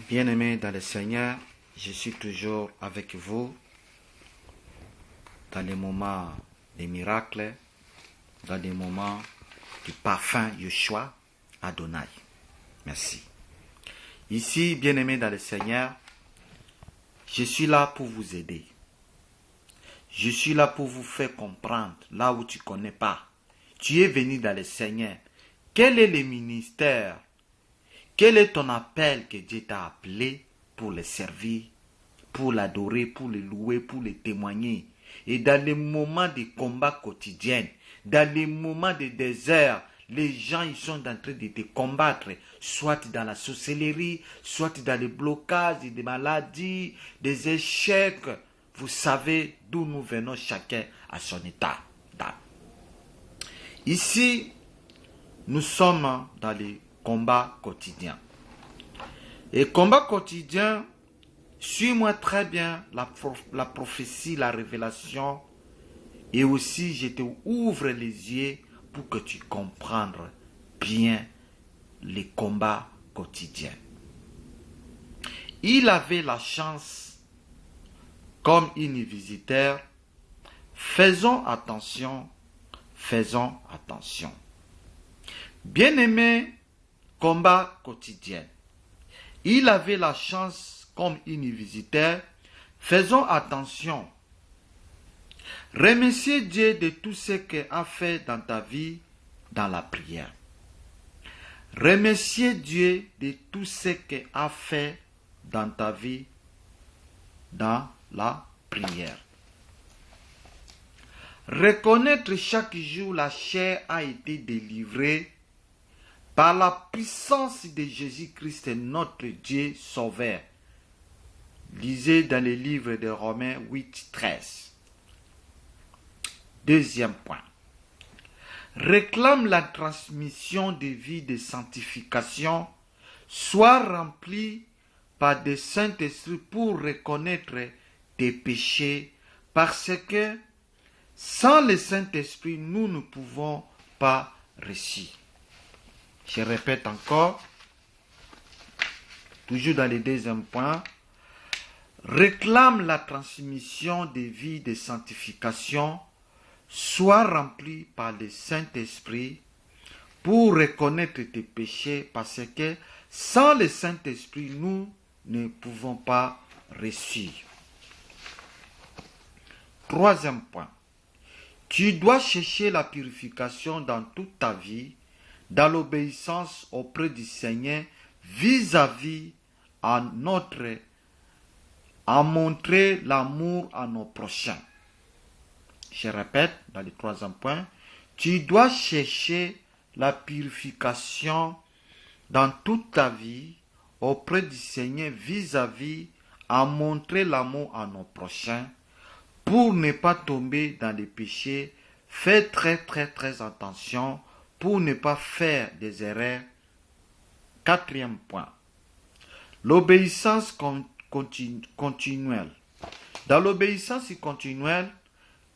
Bien-aimés dans le Seigneur, je suis toujours avec vous dans les moments des miracles, dans les moments du parfum Yeshua Adonai. Merci. Ici, bien-aimés dans le Seigneur, je suis là pour vous aider. Je suis là pour vous faire comprendre là où tu ne connais pas. Tu es venu dans le Seigneur. Quel est le ministère? Quel est ton appel que Dieu t'a appelé pour le servir, pour l'adorer, pour le louer, pour le témoigner? Et dans les moments de combat quotidien, dans les moments de désert, les gens ils sont en train de te combattre, soit dans la sorcellerie, soit dans les blocages, des maladies, des échecs. Vous savez d'où nous venons chacun à son état d'âme. Ici, nous sommes dans les combats quotidiens. Et combat quotidien, suis-moi très bien la prophétie, la révélation, et aussi je te ouvre les yeux pour que tu comprennes bien les combats quotidiens. Il avait la chance, comme une visiteur, faisons attention. Bien-aimé, combat quotidien. Il avait la chance, comme une visiteur, faisons attention. Remerciez Dieu de tout ce qu'il a fait dans ta vie, dans la prière. Remerciez Dieu de tout ce qu'il a fait dans ta vie, dans la prière. Reconnaître chaque jour la chair a été délivrée par la puissance de Jésus-Christ, notre Dieu Sauveur. Lisez dans le livre de Romains 8, 13. Deuxième point. Réclame la transmission de vie de sanctification, soit remplie par des Saint-Esprit pour reconnaître tes péchés, parce que sans le Saint-Esprit, nous ne pouvons pas réussir. Je répète encore, toujours dans le deuxième point, réclame la transmission des vies de sanctification, soit remplie par le Saint-Esprit pour reconnaître tes péchés, parce que sans le Saint-Esprit, nous ne pouvons pas réussir. Troisième point. Tu dois chercher la purification dans toute ta vie, dans l'obéissance auprès du Seigneur, vis-à-vis à montrer l'amour à nos prochains. Je répète, dans le troisième point, tu dois chercher la purification dans toute ta vie, auprès du Seigneur, vis-à-vis à montrer l'amour à nos prochains, pour ne pas tomber dans les péchés. Fais très attention pour ne pas faire des erreurs. Quatrième point. L'obéissance continuelle. Dans l'obéissance continuelle,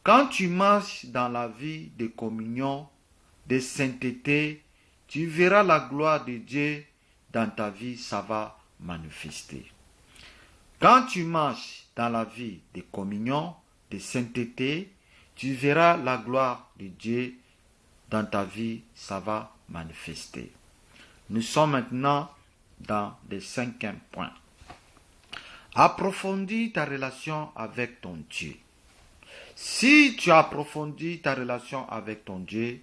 quand tu marches dans la vie de communion, de sainteté, tu verras la gloire de Dieu dans ta vie, ça va manifester. Quand tu marches dans la vie de communion, de sainteté, tu verras la gloire de Dieu dans ta vie, ça va manifester. Nous sommes maintenant dans le cinquième point. Approfondis ta relation avec ton Dieu. Si tu approfondis ta relation avec ton Dieu,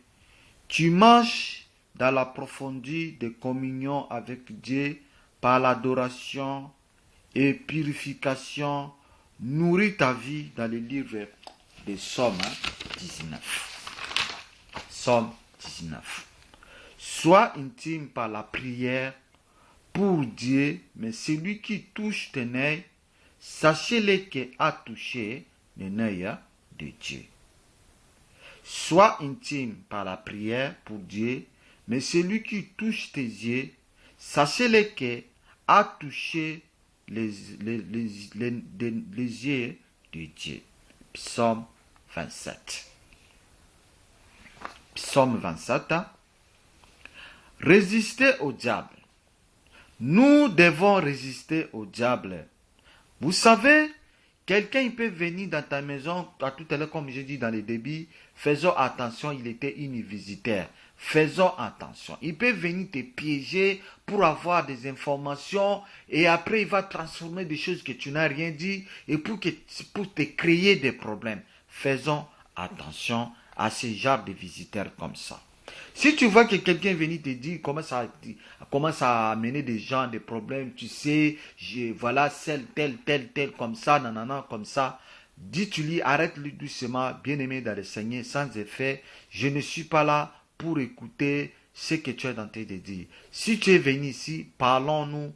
tu marches dans la profondeur de communion avec Dieu par l'adoration et purification. Nourris ta vie dans le livre de Psaume 19. Psaume 19. Sois intime par la prière pour Dieu, mais celui qui touche tes œils, sachez-le qu'il a touché les œils de Dieu. Sois intime par la prière pour Dieu, mais celui qui touche tes yeux, sachez-le qu'il a touché les yeux de Dieu. Psaume 27. Psaume 27. Résistez au diable, Nous devons résister au diable. Vous savez, quelqu'un il peut venir dans ta maison, à tout à l'heure comme j'ai dit dans les débits, faisons attention, il était une visitaire. Faisons attention. Il peut venir te piéger pour avoir des informations et après il va transformer des choses que tu n'as rien dit et pour te créer des problèmes. Faisons attention à ce genre de visiteurs comme ça. Si tu vois que quelqu'un vient te dire commence à amener des gens des problèmes, tu sais, voilà celle, tel, comme ça, nanana, comme ça, dis-tu-lui, arrête-lui doucement, bien-aimé dans le Seigneur, sans effet, je ne suis pas là pour écouter ce que tu es en train de dire. Si tu es venu ici, parlons-nous,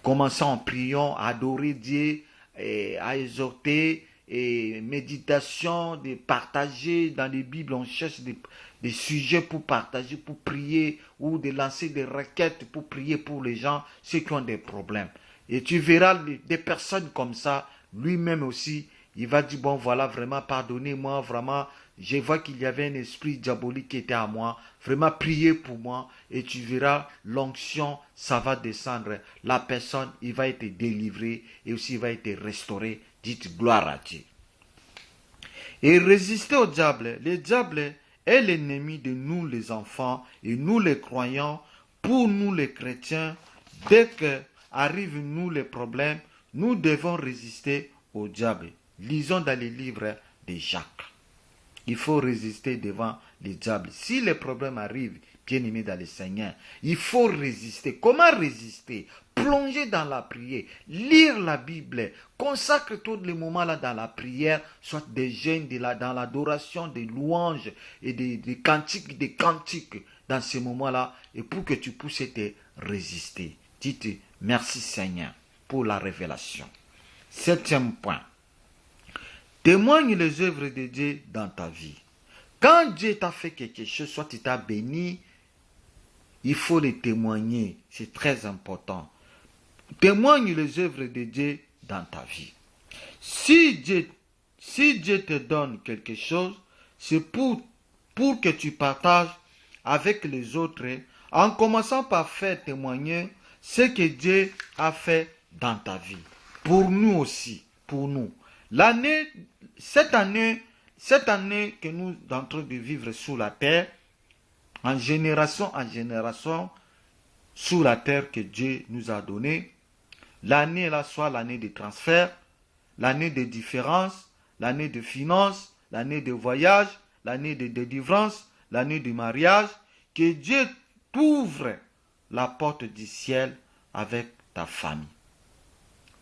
commençons en priant, à adorer Dieu, et à exhorter, et méditation, de partager dans les Bibles, on cherche des sujets pour partager, pour prier, ou de lancer des requêtes pour prier pour les gens, ceux qui ont des problèmes. Et tu verras des personnes comme ça, lui-même aussi, il va dire, bon voilà, vraiment, pardonnez-moi, vraiment, je vois qu'il y avait un esprit diabolique qui était à moi, vraiment, priez pour moi, et tu verras, l'onction, ça va descendre, la personne, il va être délivré, et aussi il va être restauré. Dites gloire à Dieu. Et résister au diable. Le diable est l'ennemi de nous les enfants et nous les croyants. Pour nous les chrétiens, dès que arrivent nous les problèmes, nous devons résister au diable. Lisons dans les livres de Jacques. Il faut résister devant les diables. Si les problèmes arrivent, bien-aimés dans le Seigneur, il faut résister. Comment résister? Plonger dans la prière, lire la Bible, consacre tous les moments là dans la prière, soit des jeûnes, dans l'adoration, des louanges et des cantiques, dans ces moments-là, et pour que tu puisses te résister. Dites merci Seigneur pour la révélation. 7e point. Témoigne les œuvres de Dieu dans ta vie. Quand Dieu t'a fait quelque chose, soit il t'a béni, il faut les témoigner. C'est très important. Témoigne les œuvres de Dieu dans ta vie. Si Dieu te donne quelque chose, c'est pour que tu partages avec les autres, en commençant par faire témoigner ce que Dieu a fait dans ta vie. Pour nous aussi, pour nous. Cette année que nous sommes en train de vivre sur la terre, en génération, sur la terre que Dieu nous a donnée, l'année là soit l'année de transfert, l'année de différence, l'année de finance, l'année de voyage, l'année de délivrance, l'année de mariage, que Dieu t'ouvre la porte du ciel avec ta famille.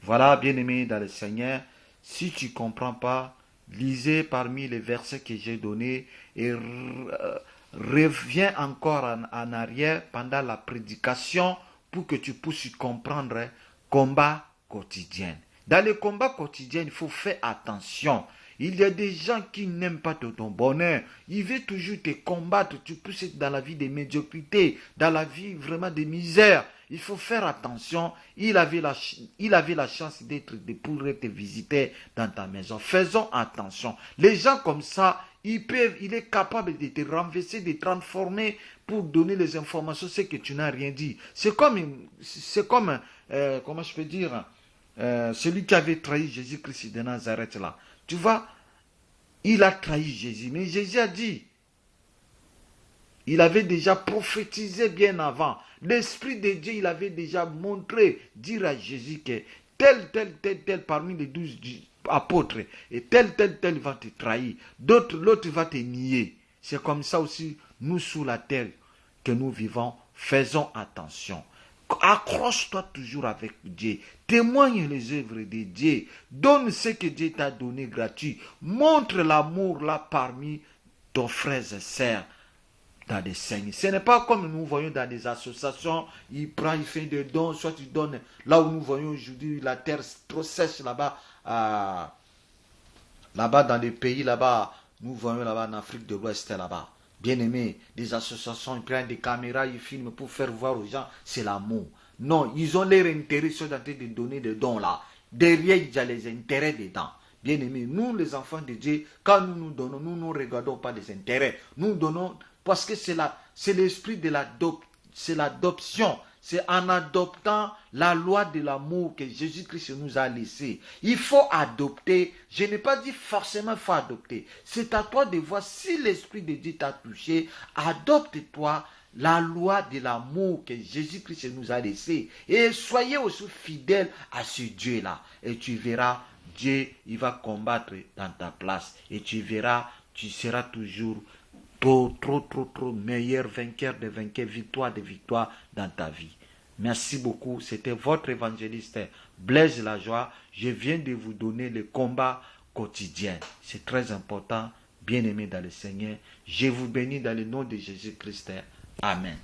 Voilà, bien-aimé dans le Seigneur, si tu ne comprends pas, lisez parmi les versets que j'ai donnés et reviens encore en arrière pendant la prédication pour que tu puisses comprendre combat quotidien. Dans le combat quotidien, il faut faire attention. Il y a des gens qui n'aiment pas ton bonheur. Ils veulent toujours te combattre. Tu peux être dans la vie de médiocrité, dans la vie vraiment de misère. Il faut faire attention. Il avait la chance de pouvoir te visiter dans ta maison. Faisons attention. Les gens comme ça, il est capable de te renverser, de te transformer pour donner les informations, c'est que tu n'as rien dit. C'est comme comment je peux dire, celui qui avait trahi Jésus-Christ de Nazareth là. Tu vois, il a trahi Jésus, mais Jésus a dit, il avait déjà prophétisé bien avant. L'Esprit de Dieu, il avait déjà montré, dire à Jésus que tel parmi les 12 apôtres, et tel va te trahir, l'autre va te nier. C'est comme ça aussi, nous sous la terre que nous vivons, faisons attention. Accroche-toi toujours avec Dieu. Témoigne les œuvres de Dieu. Donne ce que Dieu t'a donné gratuit. Montre l'amour là parmi ton frères et sœurs dans les Seigneurs. Ce n'est pas comme nous voyons dans des associations, il prend, il fait des dons, soit il donne, là où nous voyons aujourd'hui la terre trop sèche là-bas, là-bas dans les pays là-bas, nous voyons là-bas en Afrique de l'Ouest là-bas. Bien aimé, des associations, ils prennent des caméras, ils filment pour faire voir aux gens, c'est l'amour. Non, ils ont leur intérêt, ils sont en train de donner des dons là. Derrière, il y a les intérêts dedans. Bien aimé, nous les enfants de Dieu, quand nous donnons, nous ne regardons pas les intérêts. Nous donnons parce que c'est l'esprit de l'adoption. c'est en adoptant la loi de l'amour que Jésus-Christ nous a laissé. Il faut adopter. Je n'ai pas dit forcément il faut adopter. C'est à toi de voir si l'Esprit de Dieu t'a touché. Adopte-toi la loi de l'amour que Jésus-Christ nous a laissé. Et soyez aussi fidèles à ce Dieu-là. Et tu verras, Dieu, il va combattre dans ta place. Et tu verras, tu seras toujours trop meilleur vainqueur de vainqueurs, victoire de victoire dans ta vie. Merci beaucoup. C'était votre évangéliste Blaise Lajoie. Je viens de vous donner le combat quotidien. C'est très important, bien aimé dans le Seigneur. Je vous bénis dans le nom de Jésus-Christ. Amen.